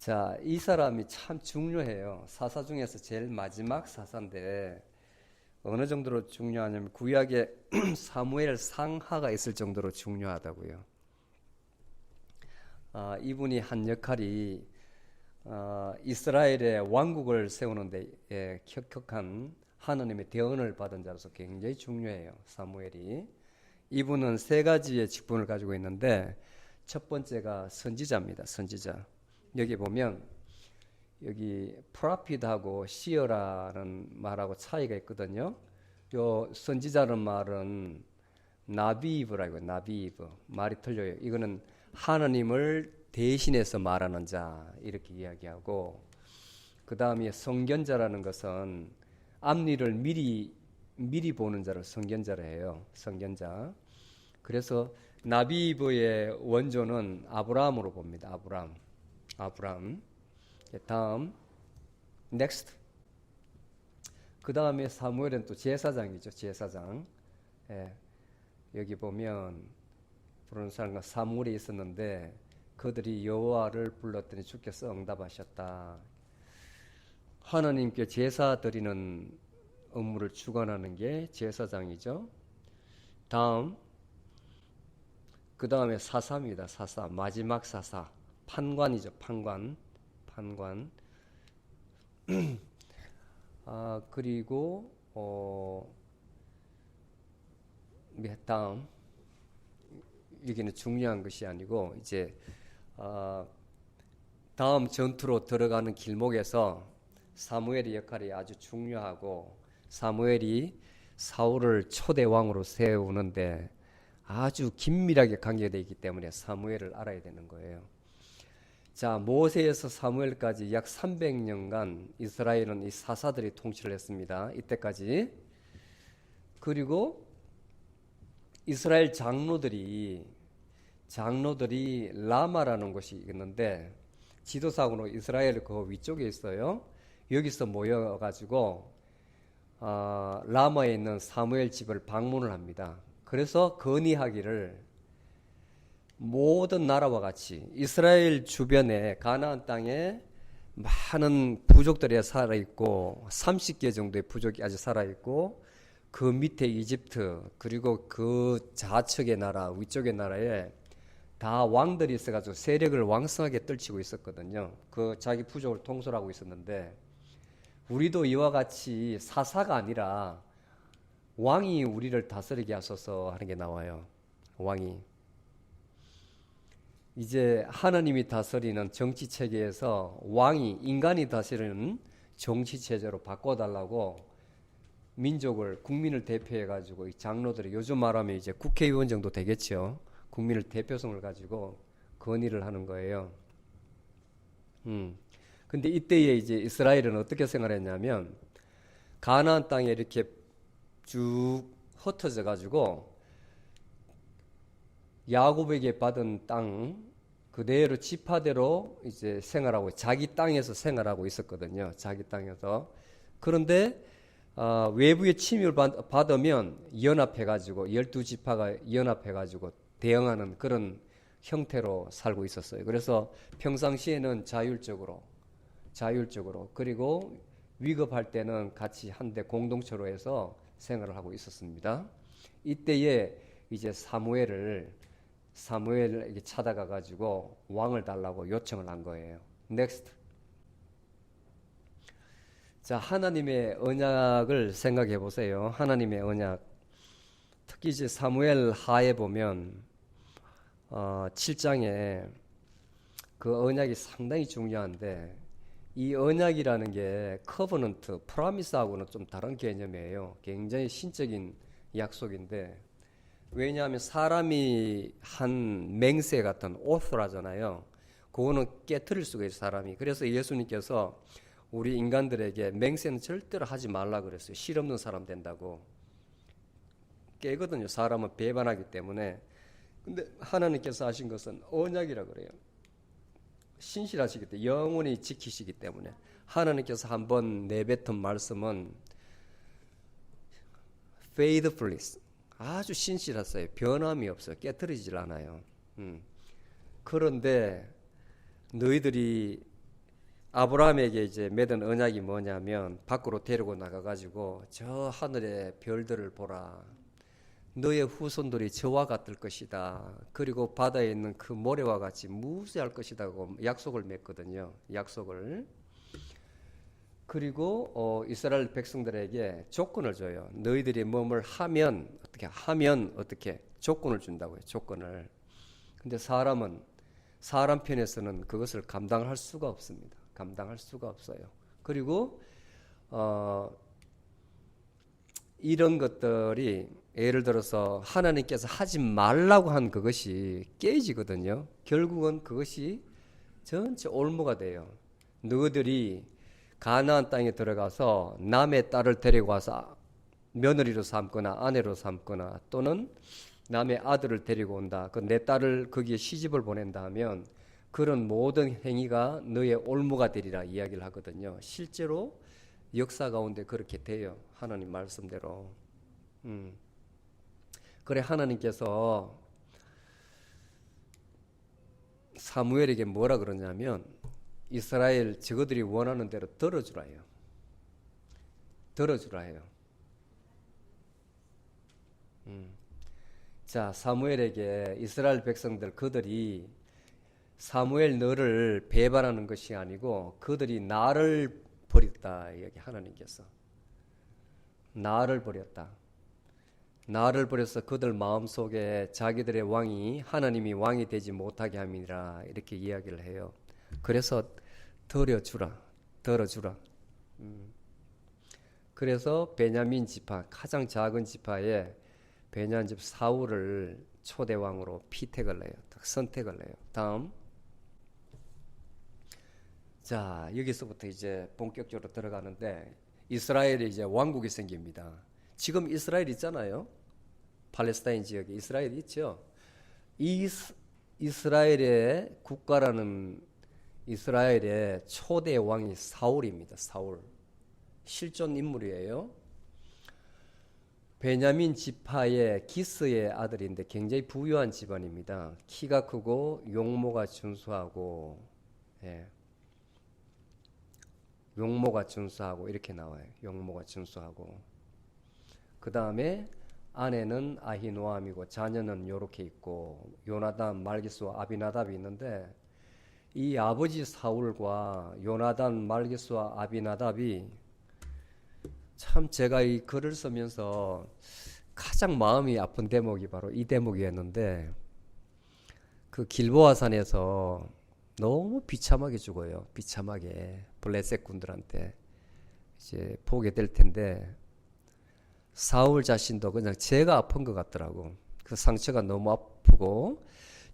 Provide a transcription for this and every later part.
자, 이 사람이 참 중요해요. 사사 중에서 제일 마지막 사사인데 어느 정도로 중요하냐면 구약에 사무엘 상하가 있을 정도로 중요하다고요. 이분이 한 역할이 이스라엘의 왕국을 세우는데 격한 하나님의 대언을 받은 자로서 굉장히 중요해요. 사무엘이. 이분은 세 가지의 직분을 가지고 있는데 첫 번째가 선지자입니다. 선지자. 여기 보면 여기 프로핏하고 시어라는 말하고 차이가 있거든요. 요 선지자는 말은 나비브라고 해요. 나비브. 말이 틀려요. 이거는 하나님을 대신해서 말하는 자 이렇게 이야기하고, 그 다음에 선견자라는 것은 앞일을 미리 보는 자를 선견자라 해요. 선견자. 그래서 나비브의 원조는 아브라함으로 봅니다. 아브라함. 다음 next. 그 다음에 사무엘은 또 제사장이죠. 제사장. 여기 보면 부르는 사람과 사무엘이 있었는데 그들이 여호와를 불렀더니 주께서 응답하셨다. 하나님께 제사 드리는 업무를 주관하는 게 제사장이죠. 다음 그 다음에 사사입니다. 사사. 마지막 사사. 판관이죠. 판관. 그리고 다음 여기는 중요한 것이 아니고 이제 다음 전투로 들어가는 길목에서 사무엘의 역할이 아주 중요하고, 사무엘이 사울을 초대 왕으로 세우는데 아주 긴밀하게 관계되어 있기 때문에 사무엘을 알아야 되는 거예요. 자, 모세에서 사무엘까지 약 300년간 이스라엘은 이 사사들이 통치를 했습니다. 이때까지. 그리고 이스라엘 장로들이 라마라는 곳이 있는데 지도상으로 이스라엘 그 위쪽에 있어요. 여기서 모여가지고 라마에 있는 사무엘 집을 방문을 합니다. 그래서 건의하기를 모든 나라와 같이 이스라엘 주변에 가나안 땅에 많은 부족들이 살아있고 30개 정도의 부족이 아직 살아있고, 그 밑에 이집트 그리고 그 좌측의 나라 위쪽의 나라에 다 왕들이 있어가지고 세력을 왕성하게 떨치고 있었거든요. 그 자기 부족을 통솔하고 있었는데 우리도 이와 같이 사사가 아니라 왕이 우리를 다스리게 하소서 하는 게 나와요. 왕이. 이제 하나님이 다스리는 정치 체계에서 왕이 인간이 다스리는 정치 체제로 바꿔달라고 민족을, 국민을 대표해 가지고 이 장로들이, 요즘 말하면 이제 국회의원 정도 되겠죠. 국민을 대표성을 가지고 건의를 하는 거예요. 근데 이때에 이제 이스라엘은 어떻게 생활했냐면 가나안 땅에 이렇게 쭉 흩어져 가지고 야곱에게 받은 땅 그대로 지파대로 이제 생활하고 자기 땅에서 생활하고 있었거든요. 자기 땅에서. 그런데 외부의 침입을 받으면 연합해가지고 12지파가 연합해가지고 대응하는 그런 형태로 살고 있었어요. 그래서 평상시에는 자율적으로 그리고 위급할 때는 같이 한데 공동체로 해서 생활을 하고 있었습니다. 이때에 이제 사무엘에게 찾아가 가지고 왕을 달라고 요청을 한 거예요. 넥스트. 자, 하나님의 언약을 생각해 보세요. 하나님의 언약. 특히 이제 사무엘 하에 보면 7장에 그 언약이 상당히 중요한데, 이 언약이라는 게 커버넌트, 프라미스하고는 좀 다른 개념이에요. 굉장히 신적인 약속인데, 왜냐하면 사람이 한 맹세 같은 오스라잖아요. 그거는 깨트릴 수가 있어요, 사람이. 그래서 예수님께서 우리 인간들에게 맹세는 절대로 하지 말라 그랬어요. 실없는 사람 된다고. 깨거든요. 사람은 배반하기 때문에. 근데 하나님께서 하신 것은 언약이라 그래요. 신실하시기 때문에, 영원히 지키시기 때문에. 하나님께서 한번 내뱉은 말씀은 faithfulness, 아주 신실하세요. 변함이 없어요. 깨트리질 않아요. 그런데 너희들이 아브라함에게 이제 맺은 언약이 뭐냐면 밖으로 데리고 나가가지고 저 하늘의 별들을 보라. 너의 후손들이 저와 같을 것이다. 그리고 바다에 있는 그 모래와 같이 무수할 것이다고 약속을 맺거든요. 약속을. 그리고 이스라엘 백성들에게 조건을 줘요. 너희들이 뭐뭘 하면 어떻게 조건을 준다고요. 조건을. 근데 사람 편에서는 그것을 감당할 수가 없습니다. 감당할 수가 없어요. 그리고 이런 것들이 예를 들어서 하나님께서 하지 말라고 한 그것이 깨지거든요. 결국은 그것이 전체 올무가 돼요. 너희들이 가나안 땅에 들어가서 남의 딸을 데리고 와서 며느리로 삼거나 아내로 삼거나 또는 남의 아들을 데리고 온다. 그 내 딸을 거기에 시집을 보낸다 하면 그런 모든 행위가 너의 올무가 되리라 이야기를 하거든요. 실제로 역사 가운데 그렇게 돼요. 하나님 말씀대로. 그래 하나님께서 사무엘에게 뭐라 그러냐면 이스라엘 저거들이 원하는 대로 들어주라 해요. 들어주라 해요. 자, 사무엘에게 이스라엘 백성들 그들이 사무엘 너를 배반하는 것이 아니고 그들이 나를 버렸다 이야기 하나님께서. 나를 버렸다. 나를 버려서 그들 마음속에 자기들의 왕이 하나님이 왕이 되지 못하게 함이라 이렇게 이야기를 해요. 그래서 들어주라. 그래서 베냐민 지파 가장 작은 지파에 베냐민 집 사울을 초대왕으로 피택을 해요. 선택을 해요. 다음. 자, 여기서부터 이제 본격적으로 들어가는데 이스라엘에 이제 왕국이 생깁니다. 지금 이스라엘 있잖아요. 팔레스타인 지역에 이스라엘 있죠. 이스라엘의 국가라는 이스라엘의 초대 왕이 사울입니다. 사울. 실존 인물이에요. 베냐민 지파의 기스의 아들인데 굉장히 부유한 집안입니다. 키가 크고 용모가 준수하고, 예. 용모가 준수하고 이렇게 나와요. 용모가 준수하고. 그 다음에 아내는 아히노암이고 자녀는 요렇게 있고 요나단, 말기스와 아비나답이 있는데 이 아버지 사울과 요나단, 말기스와 아비나답이 참 제가 이 글을 쓰면서 가장 마음이 아픈 대목이 바로 이 대목이었는데 그 길보아 산에서 너무 비참하게 죽어요. 비참하게 블레셋 군들한테 이제 보게 될 텐데 사울 자신도 그냥 제가 아픈 것 같더라고. 그 상처가 너무 아프고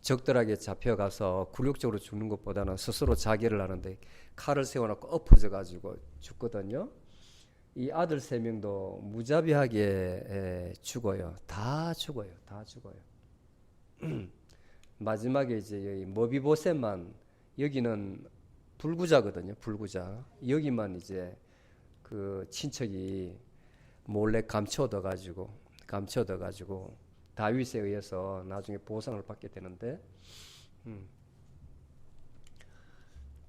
적들에게 잡혀가서 굴욕적으로 죽는 것보다는 스스로 자결을 하는데 칼을 세워놓고 엎어져 가지고 죽거든요. 이 아들 3명도 무자비하게 죽어요. 다 죽어요. 마지막에 이제 여기 머비보셋만 여기는 불구자거든요. 불구자. 여기만 이제 그 친척이 몰래 감춰둬 가지고 다윗에 의해서 나중에 보상을 받게 되는데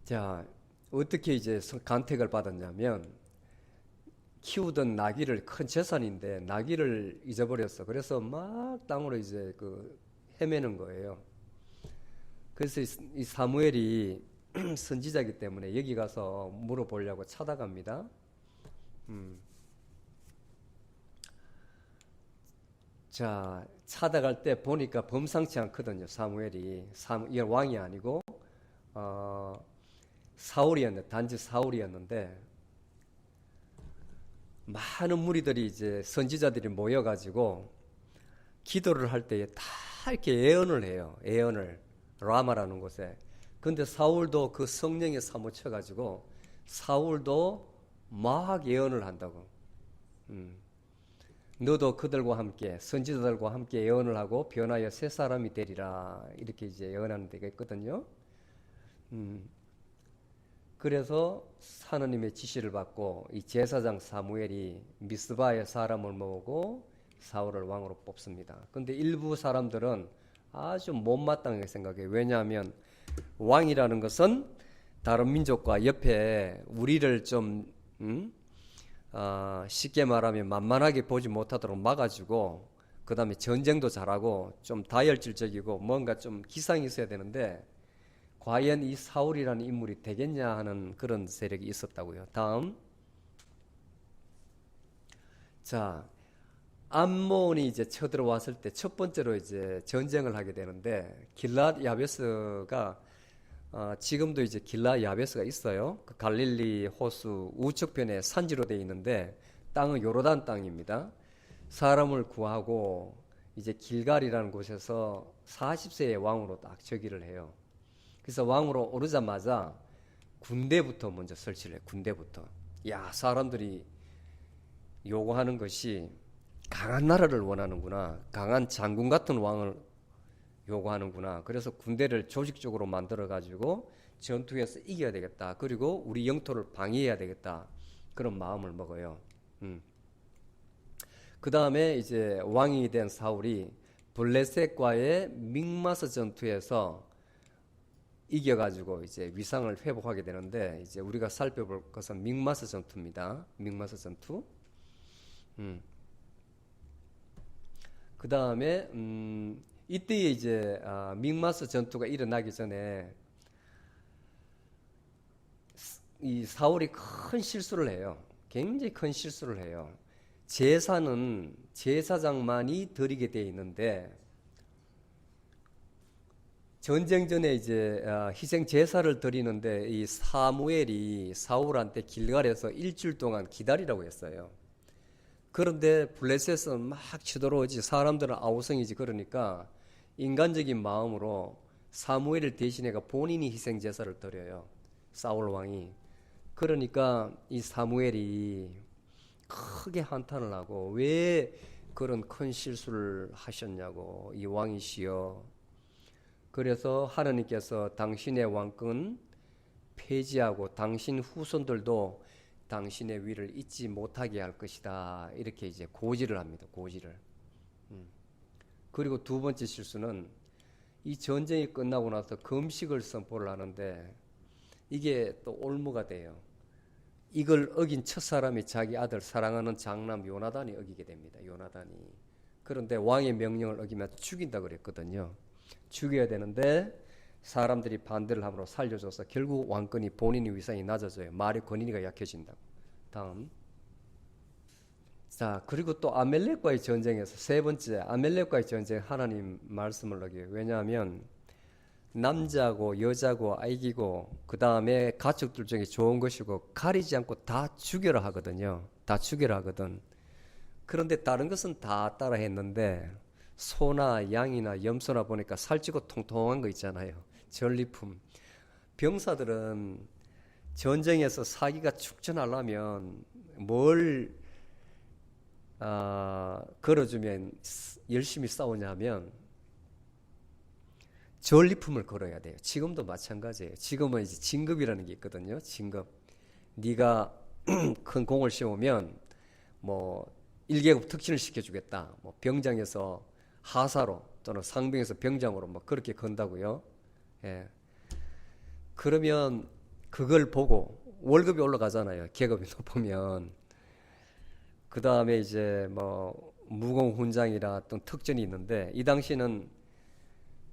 자, 어떻게 이제 간택을 받았냐면 키우던 나귀를 큰 재산인데 나귀를 잊어버렸어. 그래서 막 땅으로 이제 그 헤매는 거예요. 그래서 이 사무엘이 선지자이기 때문에 여기 가서 물어보려고 찾아갑니다. 자, 찾아갈 때 보니까 범상치 않거든요. 사무엘이 이건 왕이 아니고 사울이었는데 단지 사울이었는데 많은 무리들이 이제 선지자들이 모여가지고 기도를 할 때에 다 이렇게 예언을 해요. 예언을 라마라는 곳에. 근데 사울도 그 성령에 사무쳐가지고 사울도 막 예언을 한다고. 너도 그들과 함께 선지자들과 함께 예언을 하고 변하여 새 사람이 되리라 이렇게 이제 예언하는 데가 있거든요. 그래서 하나님의 지시를 받고 이 제사장 사무엘이 미스바의 사람을 모으고 사울을 왕으로 뽑습니다. 근데 일부 사람들은 아주 못마땅하게 생각해요. 왜냐하면 왕이라는 것은 다른 민족과 옆에 우리를 좀 쉽게 말하면 만만하게 보지 못하도록 막아주고, 그 다음에 전쟁도 잘하고 좀 다혈질적이고 뭔가 좀 기상이 있어야 되는데, 과연 이 사울이라는 인물이 되겠냐 하는 그런 세력이 있었다고요. 다음. 자, 암몬이 이제 쳐들어왔을 때 첫 번째로 이제 전쟁을 하게 되는데, 길랏 야베스가 지금도 이제 길랏 야베스가 있어요. 그 갈릴리 호수 우측편에 산지로 되어 있는데 땅은 요르단 땅입니다. 사람을 구하고 이제 길갈이라는 곳에서 40세의 왕으로 딱 즉위를 해요. 그래서 왕으로 오르자마자 군대부터 먼저 설치를 해요. 군대부터. 야, 사람들이 요구하는 것이 강한 나라를 원하는구나. 강한 장군 같은 왕을 요구하는구나. 그래서 군대를 조직적으로 만들어 가지고 전투에서 이겨야 되겠다. 그리고 우리 영토를 방위해야 되겠다. 그런 마음을 먹어요. 그 다음에 이제 왕이 된 사울이 블레셋과의 믹마스 전투에서 이겨가지고 이제 위상을 회복하게 되는데, 이제 우리가 살펴볼 것은 믹마스 전투입니다. 믹마스 전투. 그 다음에 이때에 이제 믹마스 전투가 일어나기 전에 이 사울이 큰 실수를 해요. 굉장히 큰 실수를 해요. 제사는 제사장만이 드리게 돼 있는데, 전쟁 전에 이제 희생 제사를 드리는데 이 사무엘이 사울한테 길갈에서 일주일 동안 기다리라고 했어요. 그런데 블레셋은 막 치들어오지, 사람들은 아우성이지. 그러니까 인간적인 마음으로 사무엘을 대신해가 본인이 희생 제사를 드려요. 사울 왕이. 그러니까 이 사무엘이 크게 한탄을 하고, 왜 그런 큰 실수를 하셨냐고, 이 왕이시여. 그래서 하나님께서 당신의 왕권 폐지하고 당신 후손들도 당신의 위를 잊지 못하게 할 것이다. 이렇게 이제 고지를 합니다. 고지를. 그리고 두 번째 실수는, 이 전쟁이 끝나고 나서 금식을 선포를 하는데 이게 또 올무가 돼요. 이걸 어긴 첫사람이 자기 아들 사랑하는 장남 요나단이 어기게 됩니다. 요나단이. 그런데 왕의 명령을 어기면 죽인다 그랬거든요. 죽여야 되는데 사람들이 반대를 함으로 살려줘서 결국 왕권이, 본인의 위상이 낮아져요. 말의 권위가 약해진다고. 다음. 자, 그리고 또 아멜렉과의 전쟁에서 세 번째, 아멜렉과의 전쟁 하나님 말씀을 어겨요. 왜냐하면 남자고 여자고 아이기고 그 다음에 가축들 중에 좋은 것이고 가리지 않고 다 죽여라 하거든요. 다 죽여라 하거든. 그런데 다른 것은 다 따라 했는데 소나 양이나 염소나 보니까 살찌고 통통한 거 있잖아요. 전리품. 병사들은 전쟁에서 사기가 축전하려면 뭘 걸어주면 열심히 싸우냐면 전리품을 걸어야 돼요. 지금도 마찬가지예요. 지금은 이제 진급이라는 게 있거든요. 진급. 네가 큰 공을 세우면 뭐 1계급 특진을 시켜주겠다. 뭐 병장에서 하사로 또는 상병에서 병장으로 뭐 그렇게 건다고요. 예. 그러면 그걸 보고 월급이 올라가잖아요. 계급이 높으면. 그 다음에 이제 뭐 무공훈장이라 어떤 특전이 있는데, 이 당시는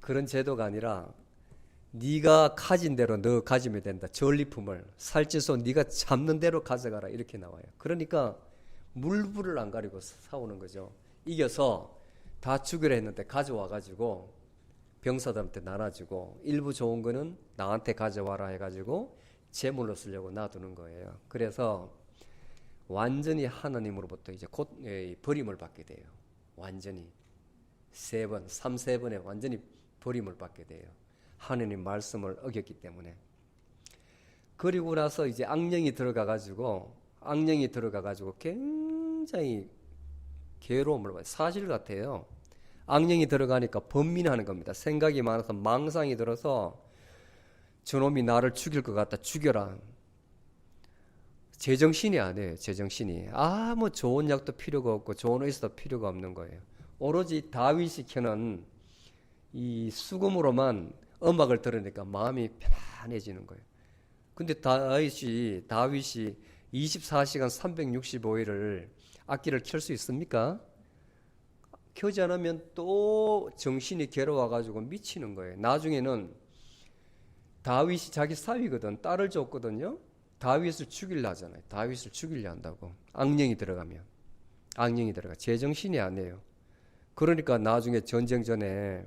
그런 제도가 아니라 네가 가진 대로 너 가지면 된다. 전리품을 살찌소 네가 잡는 대로 가져가라, 이렇게 나와요. 그러니까 물불을 안 가리고 싸우는 거죠. 이겨서 다 죽이려 했는데 가져와가지고 병사들한테 나눠주고, 일부 좋은 거는 나한테 가져와라 해가지고 제물로 쓰려고 놔두는 거예요. 그래서 완전히 하나님으로부터 이제 곧 버림을 받게 돼요. 완전히 세 번, 3-4번에 완전히 버림을 받게 돼요. 하나님 말씀을 어겼기 때문에. 그리고 나서 이제 악령이 들어가가지고 굉장히 괴로움을 받아요. 사실 같아요. 악령이 들어가니까 번민하는 겁니다. 생각이 많아서 망상이 들어서 저놈이 나를 죽일 것 같다. 죽여라. 제정신이 아니에요. 제정신이. 아무 좋은 약도 필요가 없고 좋은 의사도 필요가 없는 거예요. 오로지 다윗이 켜는 이 수금으로만 음악을 들으니까 마음이 편안해지는 거예요. 근데 다윗이 24시간 365일을 악기를 켤 수 있습니까? 켜지 않으면 또 정신이 괴로워가지고 미치는 거예요. 나중에는 다윗이 자기 사위거든. 딸을 줬거든요. 다윗을 죽이려 하잖아요. 다윗을 죽이려 한다고. 악령이 들어가면. 악령이 들어가. 제정신이 아니에요. 그러니까 나중에 전쟁 전에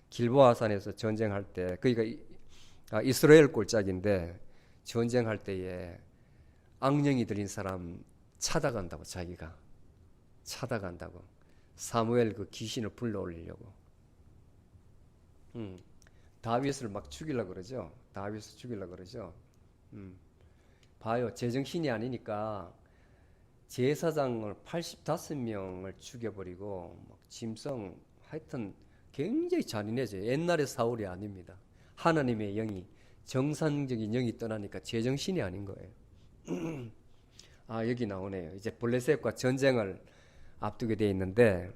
길보아산에서 전쟁할 때, 그러니까 이스라엘 꼴짝인데 전쟁할 때에 악령이 들린 사람 찾아간다고. 자기가 찾아간다고. 사무엘 그 귀신을 불러올리려고. 다윗을 막 죽이려고 그러죠. 다윗을 죽이려고 그러죠. 봐요. 제정신이 아니니까 제사장을 85명을 죽여버리고 짐승 하여튼 굉장히 잔인해져요. 옛날의 사울이 아닙니다. 하나님의 영이, 정상적인 영이 떠나니까 제정신이 아닌 거예요. 아, 여기 나오네요. 이제 블레셋과 전쟁을 앞두게 돼 있는데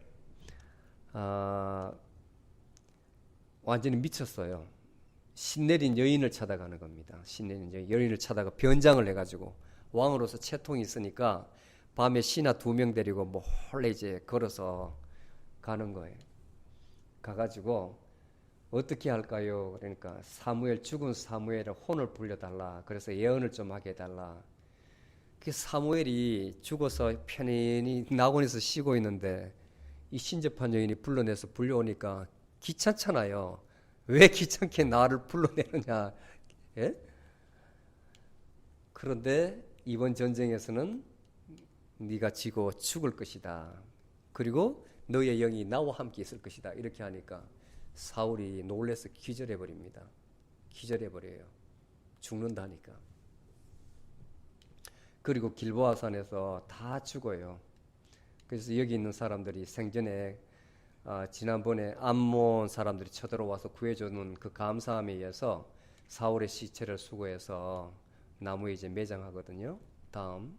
완전히 미쳤어요. 신내린 여인을 찾아가는 겁니다. 신내린 여인을 찾아가 변장을 해가지고 왕으로서 채통이 있으니까 밤에 신하 2명 데리고 몰래 이제 걸어서 가는 거예요. 가가지고 어떻게 할까요? 그러니까 죽은 사무엘의 혼을 불려달라. 그래서 예언을 좀 하게 해달라. 그 사무엘이 죽어서 편안히 낙원에서 쉬고 있는데 이 신접한 여인이 불려오니까 귀찮잖아요. 왜 귀찮게 나를 불러내느냐. 예? 그런데 이번 전쟁에서는 네가 지고 죽을 것이다. 그리고 너의 영이 나와 함께 있을 것이다. 이렇게 하니까 사울이 놀라서 기절해버립니다. 기절해버려요. 죽는다니까. 그리고 길보아산에서 다 죽어요. 그래서 여기 있는 사람들이 생전에 지난번에 암몬 사람들이 쳐들어와서 구해주는 그 감사함에 의해서 사울의 시체를 수거해서 나무에 이제 매장하거든요. 다음.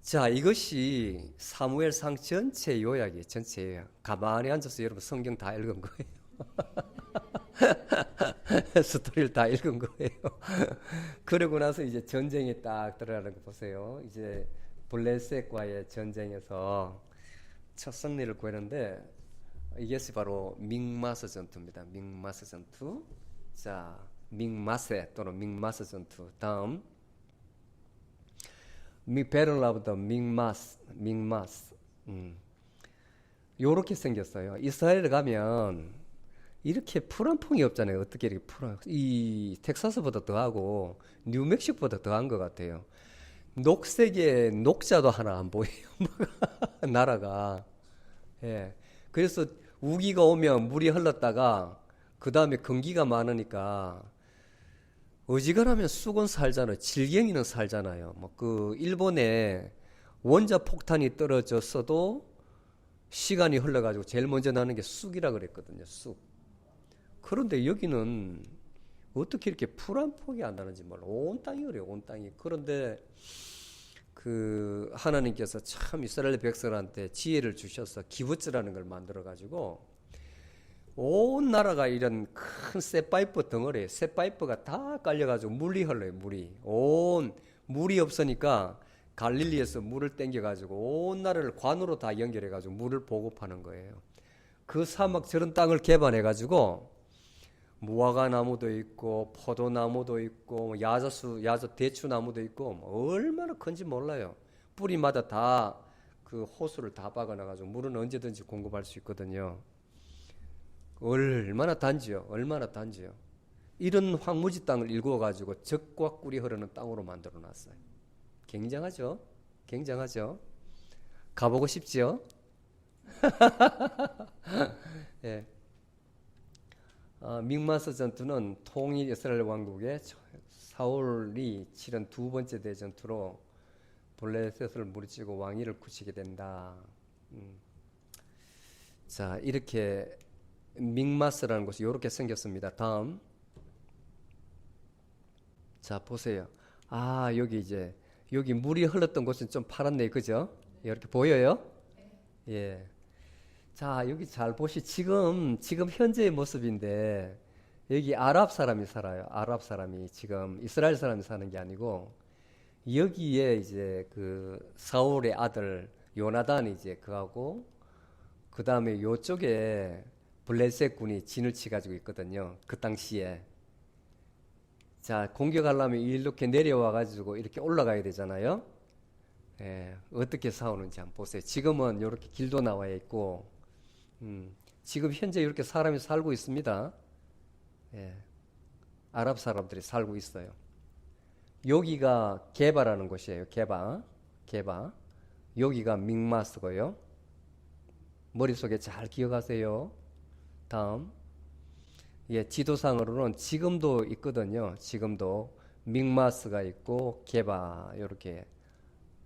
자, 이것이 사무엘상 전체 요약이에요. 전체 요약. 가만히 앉아서 여러분 성경 다 읽은 거예요. 스토리를 다 읽은 거예요. 그러고 나서 이제 전쟁에 딱 들어가는 거 보세요. 이제 블레셋과의 전쟁에서 첫 승리를 구했는데 이것이 바로 믹마스 전투입니다. 믹마스 전투. 자, 믹마세 또는 믹마스 전투. 다음. Battle of the 믹마스. 요렇게 생겼어요. 이스라엘에 가면 이렇게 풀한 풍이 없잖아요. 어떻게 이렇게 이 텍사스보다 더하고 뉴멕시코보다 더한 것 같아요. 녹색의 녹자도 하나 안 보여요. 나라가. 예. 그래서 우기가 오면 물이 흘렀다가 그 다음에 건기가 많으니까 어지간하면 쑥은 살잖아요. 질갱이는 살잖아요. 그 일본에 원자 폭탄이 떨어졌어도 시간이 흘러가지고 제일 먼저 나는 게 쑥이라 그랬거든요. 쑥. 그런데 여기는 어떻게 이렇게 풀 한 폭이 안 나는지 몰라. 온 땅이 그래요. 온 땅이. 그런데 그 하나님께서 참 이스라엘 백성한테 지혜를 주셔서 기브츠라는 걸 만들어 가지고 온 나라가 이런 큰 쇠파이프 덩어리, 쇠파이프가 다 깔려가지고 물이 흘러요. 물이 없으니까 갈릴리에서 물을 땡겨가지고 온 나라를 관으로 다 연결해가지고 물을 보급하는 거예요. 그 사막 저런 땅을 개발해가지고 무화과 나무도 있고 포도나무도 있고 야자 대추나무도 있고 얼마나 큰지 몰라요. 뿌리마다 다 그 호수를 다 박아놔가지고 물은 언제든지 공급할 수 있거든요. 얼마나 단지요. 이런 황무지 땅을 일구어가지고 적과 꿀이 흐르는 땅으로 만들어놨어요. 굉장하죠. 가보고 싶지요. 예. 믹마스 전투는 통일 이스라엘 왕국의 사울이 치른 2번째 대전투로 블레셋을 무찌르고 왕위를 굳히게 된다. 자, 이렇게 믹마스라는 곳이 이렇게 생겼습니다. 다음. 자, 보세요. 여기 물이 흘렀던 곳은 좀 파랗네, 그죠? 이렇게 보여요? 예. 자, 여기 잘 보시. 지금 현재의 모습인데, 여기 아랍 사람이 살아요. 아랍 사람이 지금 이스라엘 사람이 사는 게 아니고 여기에 이제 그 사울의 아들 요나단이 이제 그하고 그 다음에 요쪽에 블레셋 군이 진을 치 가지고 있거든요. 그 당시에 자 공격하려면 이렇게 내려와 가지고 이렇게 올라가야 되잖아요. 예, 어떻게 싸우는지 한번 보세요. 지금은 이렇게 길도 나와 있고 지금 현재 이렇게 사람이 살고 있습니다. 예, 아랍 사람들이 살고 있어요. 여기가 게바라는 곳이에요. 게바. 여기가 믹마스고요. 머릿속에 잘 기억하세요. 다음. 예, 지도상으로는 지금도 있거든요. 지금도 믹마스가 있고 게바 이렇게.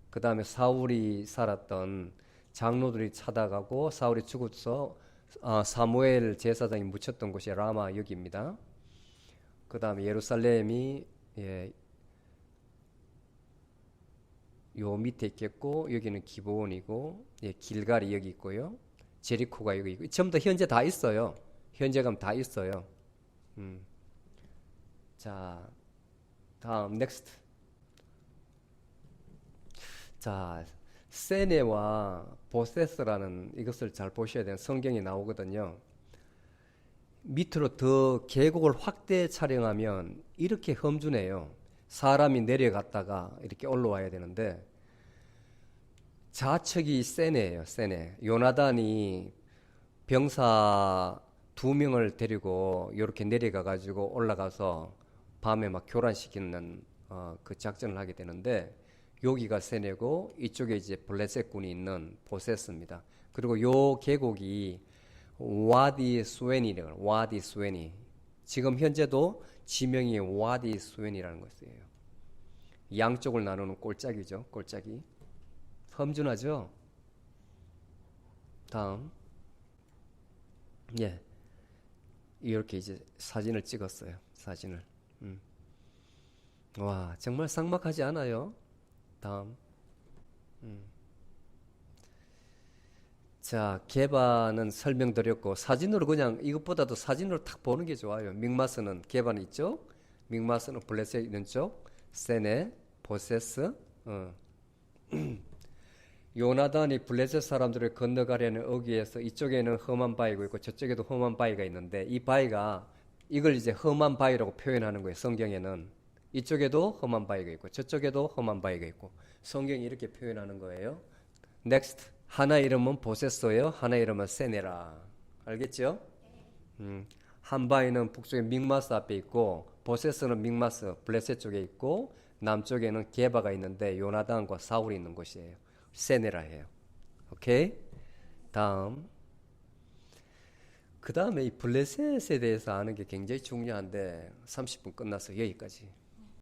그 다음에 사울이 살았던 장로들이 찾아가고 사울이 죽어서 사무엘 제사장이 묻혔던 곳이 라마 여기입니다. 그 다음에 예루살렘이 예, 요 밑에 있겠고 여기는 기브온이고 예, 길갈이 여기 있고요. 제리코가 여기 있고 전부 다 현재 다 있어요. 현재 가면 다 있어요. 자, 다음 넥스트. 자, 세네와 보세스라는 이것을 잘 보셔야 되는 성경이 나오거든요. 밑으로 더 계곡을 확대 촬영하면 이렇게 험준해요. 사람이 내려갔다가 이렇게 올라와야 되는데 좌측이 세네예요. 세네. 요나단이 병사 2명을 데리고 이렇게 내려가 가지고 올라가서 밤에 막 교란시키는 그 작전을 하게 되는데 여기가 세네고 이쪽에 이제 블레셋 군이 있는 보세스입니다. 그리고 요 계곡이 와디 스웬이래요. 와디 스웬이. 지금 현재도 지명이 와디 스웬이라는 것이에요. 양쪽을 나누는 골짜기죠. 골짜기. 험준하죠? 다음. 예. 이렇게 이제 사진을 찍었어요. 사진을. 와, 정말 삭막하지 않아요? 다음. 자, 개바는 설명드렸고 사진으로 그냥 이것보다도 사진으로 탁 보는 게 좋아요. 믹마스는 개바는 이쪽, 믹마스는 블레셋 있는 쪽, 세네, 보세스. 요나단이 블레셋 사람들을 건너가려는 어귀에서 이쪽에는 험한 바위가 있고 저쪽에도 험한 바위가 있는데 이 바위가 이걸 이제 험한 바위라고 표현하는 거예요. 성경에는 이쪽에도 험한 바위가 있고 저쪽에도 험한 바위가 있고 성경이 이렇게 표현하는 거예요. 넥스트. 하나 이름은 보세스예요. 하나 이름은 세네라. 알겠죠? 한 바위는 북쪽에 믹마스 앞에 있고 보세스는 믹마스 블레셋 쪽에 있고 남쪽에는 게바가 있는데 요나단과 사울이 있는 곳이에요. 세네라 해요. 오케이? 다음. 그 다음에 이 블레셋에 대해서 아는 게 굉장히 중요한데 30분 끝나서 여기까지.